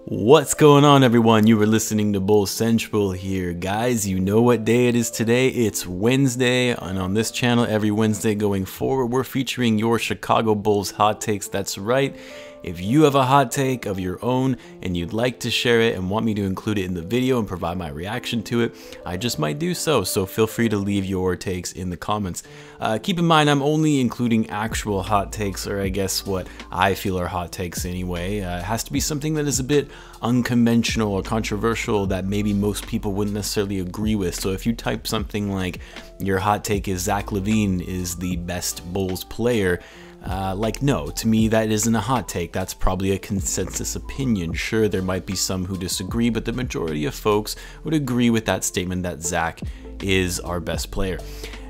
What's going on, everyone? You were listening to Bulls Central here. Guys, you know what day it is today. It's Wednesday, and on this channel every Wednesday going forward we're featuring your Chicago Bulls hot takes. That's right. If you have a hot take of your own and you'd like to share it and want me to include it in the video and provide my reaction to it, I just might do so feel free to leave your takes in the comments. Keep in mind, I'm only including actual hot takes, or I guess what I feel are hot takes anyway. It has to be something that is a bit unconventional or controversial that maybe most people wouldn't necessarily agree with. So if you type something like your hot take is Zach Lavine is the best Bulls player, no, to me that isn't a hot take. That's probably a consensus opinion. Sure, there might be some who disagree, but the majority of folks would agree with that statement that Zach is our best player.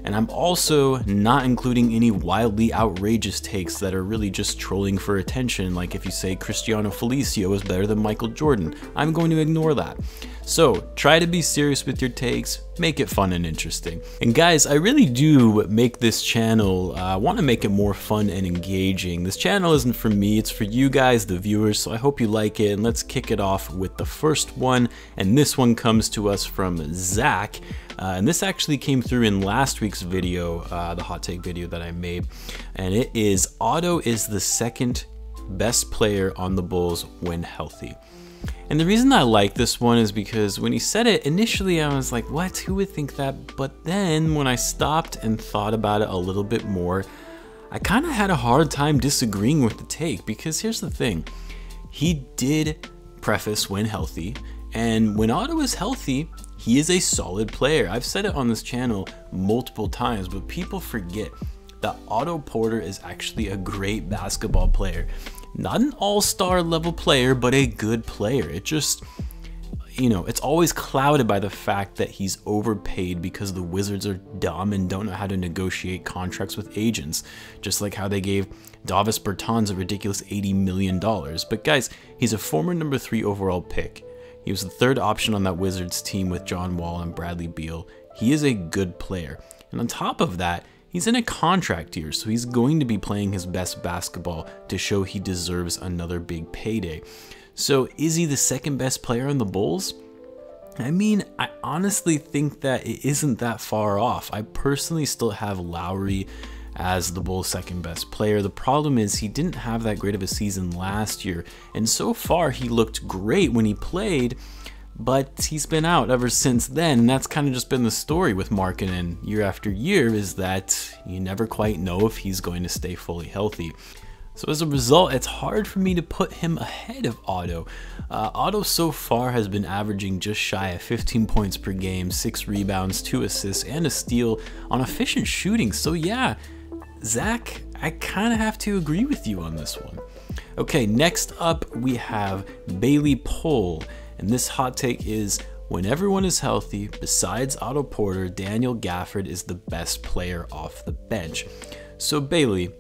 And I'm also not including any wildly outrageous takes that are really just trolling for attention, like if you say Cristiano Felicio is better than Michael Jordan. I'm going to ignore that. So try to be serious with your takes, make it fun and interesting. And guys, I really do make this channel, I want to make it more fun and engaging. This channel isn't for me, it's for you guys, the viewers, so I hope you like it. And let's kick it off with the first one, and this one comes to us from Zach. And this actually came through in last week's video, the hot take video that I made, and it is Otto is the second best player on the Bulls when healthy. And the reason I like this one is because when he said it, initially I was like, what? Who would think that? But then when I stopped and thought about it a little bit more, I kind of had a hard time disagreeing with the take, because here's the thing. He did preface when healthy, and when Otto is healthy, he is a solid player. I've said it on this channel multiple times, but people forget that Otto Porter is actually a great basketball player. Not an all-star level player, but a good player. It just, you know, it's always clouded by the fact that he's overpaid because the Wizards are dumb and don't know how to negotiate contracts with agents, just like how they gave Davis Bertans a ridiculous $80 million. But guys, he's a former number 3 overall pick. He was the third option on that Wizards team with John Wall and Bradley Beal. He is a good player. And on top of that, he's in a contract year, so he's going to be playing his best basketball to show he deserves another big payday. So is he the second best player on the Bulls? I mean, I honestly think that it isn't that far off. I personally still have Lowry as the Bulls' second best player. The problem is he didn't have that great of a season last year, and so far he looked great when he played, but he's been out ever since then, and that's kind of just been the story with Markkanen year after year, is that you never quite know if he's going to stay fully healthy. So as a result, it's hard for me to put him ahead of Otto. Otto so far has been averaging just shy of 15 points per game, 6 rebounds, 2 assists, and a steal on efficient shooting. So yeah, Zach, I kind of have to agree with you on this one. Okay, next up we have Bailey Pohl, and this hot take is when everyone is healthy, besides Otto Porter, Daniel Gafford is the best player off the bench. So Bailey,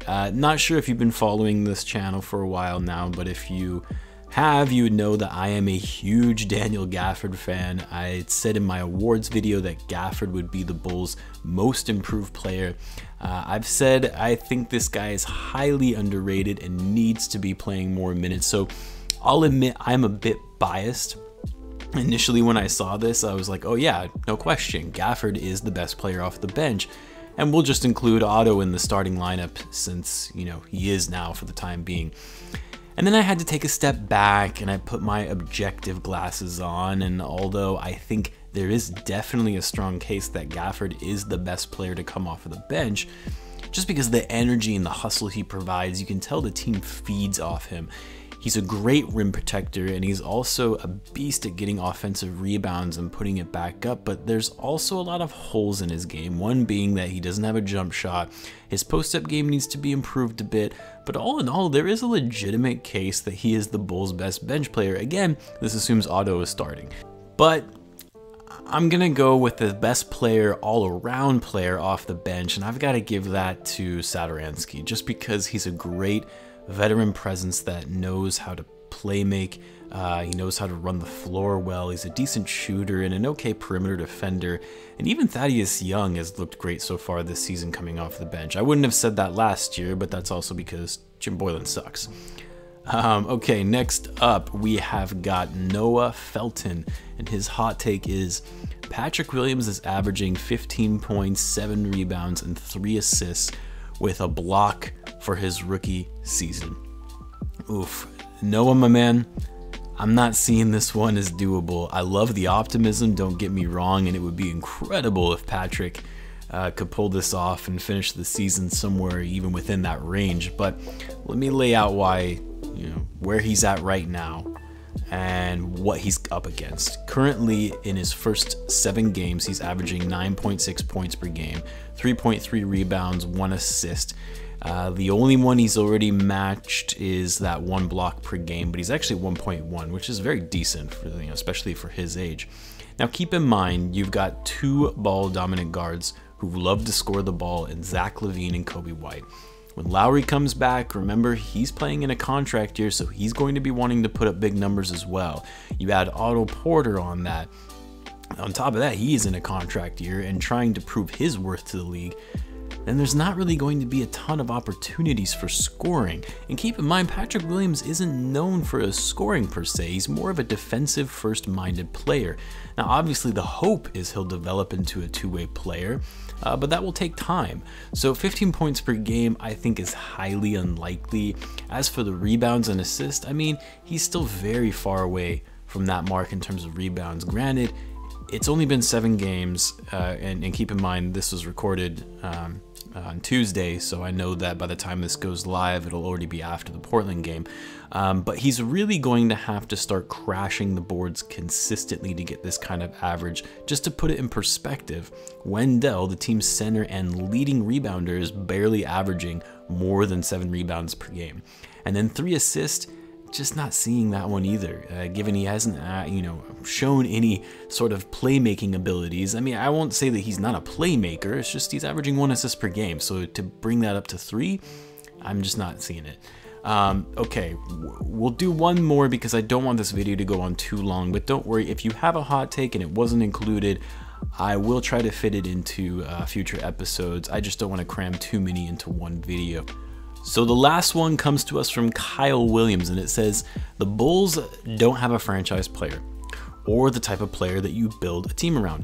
not sure if you've been following this channel for a while now, but if you have, you would know that I am a huge Daniel Gafford fan. I said in my awards video that Gafford would be the Bulls' most improved player. I've said I think this guy is highly underrated and needs to be playing more minutes. So I'll admit I'm a bit biased. Initially when I saw this, I was like, oh yeah, no question, Gafford is the best player off the bench. And we'll just include Otto in the starting lineup since, you know, he is now for the time being. And then I had to take a step back and I put my objective glasses on, and although I think there is definitely a strong case that Gafford is the best player to come off of the bench, just because of the energy and the hustle he provides, you can tell the team feeds off him. He's a great rim protector, and he's also a beast at getting offensive rebounds and putting it back up, but there's also a lot of holes in his game, one being that he doesn't have a jump shot. His post-up game needs to be improved a bit, but all in all, there is a legitimate case that he is the Bulls' best bench player. Again, this assumes Otto is starting. But I'm gonna go with the best player, all-around player off the bench, and I've got to give that to Satoransky, just because he's a great veteran presence that knows how to play make. He knows how to run the floor well. He's a decent shooter and an okay perimeter defender. And even Thaddeus Young has looked great so far this season coming off the bench. I wouldn't have said that last year, but that's also because Jim Boylen sucks. Okay, next up we have got Noah Felton, and his hot take is Patrick Williams is averaging 15 points, 7 rebounds, and 3 assists with a block for his rookie season. Oof. Noah, my man, I'm not seeing this one as doable. I love the optimism, don't get me wrong, and it would be incredible if Patrick could pull this off and finish the season somewhere even within that range. But let me lay out why, where he's at right now and what he's up against. Currently, in his first 7 games, he's averaging 9.6 points per game, 3.3 rebounds, 1 assist. The only one he's already matched is that 1 block per game, but he's actually 1.1, which is very decent for, especially for his age. Now keep in mind, you've got 2 ball dominant guards who love to score the ball in Zach Lavine and Coby White. When Lowry comes back, remember, he's playing in a contract year, so he's going to be wanting to put up big numbers as well. You add Otto Porter on that. On top of that, he is in a contract year and trying to prove his worth to the league. Then there's not really going to be a ton of opportunities for scoring. And keep in mind, Patrick Williams isn't known for his scoring per se. He's more of a defensive first-minded player. Now, obviously, the hope is he'll develop into a two-way player, but that will take time. So 15 points per game, I think, is highly unlikely. As for the rebounds and assists, I mean, he's still very far away from that mark in terms of rebounds. Granted, it's only been 7 games, and keep in mind, this was recorded on Tuesday, so I know that by the time this goes live, it'll already be after the Portland game. But he's really going to have to start crashing the boards consistently to get this kind of average. Just to put it in perspective, Wendell, the team's center and leading rebounder, is barely averaging more than 7 rebounds per game. And then 3 assists, just not seeing that one either, given he hasn't, shown any sort of playmaking abilities. I mean, I won't say that he's not a playmaker, it's just he's averaging 1 assist per game. So to bring that up to 3, I'm just not seeing it. Okay, we'll do one more because I don't want this video to go on too long, but don't worry, if you have a hot take and it wasn't included, I will try to fit it into future episodes. I just don't want to cram too many into one video. So the last one comes to us from Kyle Williams, and it says, the Bulls don't have a franchise player or the type of player that you build a team around.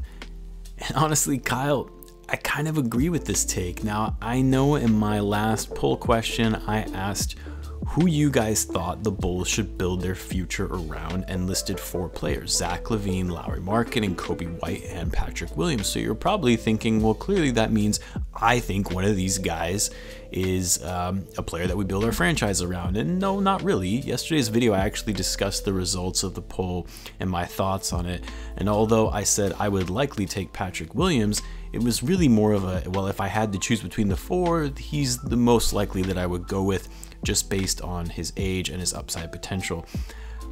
And honestly, Kyle, I kind of agree with this take. Now, I know in my last poll question, I asked who you guys thought the Bulls should build their future around and listed 4 players: Zach Lavine, Lauri Markkanen, Coby White, and Patrick Williams. So you're probably thinking, well, clearly that means I think one of these guys is a player that we build our franchise around. And no, not really. Yesterday's video, I actually discussed the results of the poll and my thoughts on it. And although I said I would likely take Patrick Williams, it was really more of a, well, if I had to choose between the 4, he's the most likely that I would go with, just based on his age and his upside potential.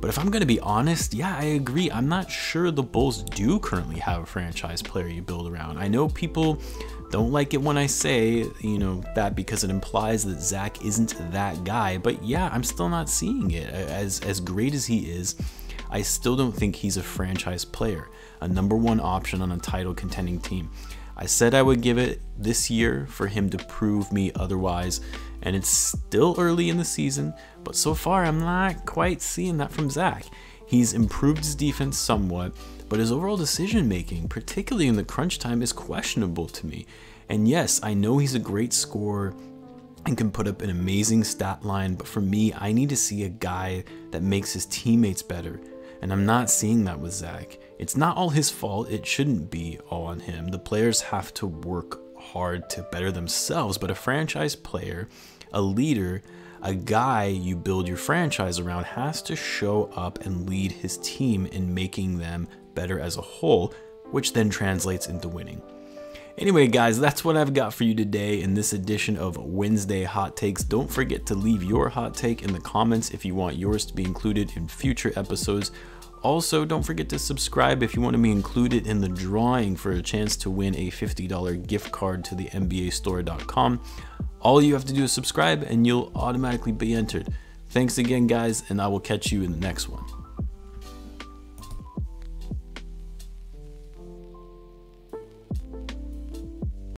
But if I'm going to be honest, yeah, I agree. I'm not sure the Bulls do currently have a franchise player you build around. I know people don't like it when I say, that because it implies that Zach isn't that guy. But yeah, I'm still not seeing it. As great as he is, I still don't think he's a franchise player, a #1 option on a title contending team. I said I would give it this year for him to prove me otherwise, and it's still early in the season, but so far I'm not quite seeing that from Zach. He's improved his defense somewhat, but his overall decision making, particularly in the crunch time, is questionable to me. And yes, I know he's a great scorer and can put up an amazing stat line, but for me, I need to see a guy that makes his teammates better. And I'm not seeing that with Zach. It's not all his fault. It shouldn't be all on him. The players have to work hard to better themselves, but a franchise player, a leader, a guy you build your franchise around has to show up and lead his team in making them better as a whole, which then translates into winning. Anyway, guys, that's what I've got for you today in this edition of Wednesday Hot Takes. Don't forget to leave your hot take in the comments if you want yours to be included in future episodes. Also, don't forget to subscribe if you want to be included in the drawing for a chance to win a $50 gift card to the NBAstore.com. All you have to do is subscribe and you'll automatically be entered. Thanks again, guys, and I will catch you in the next one.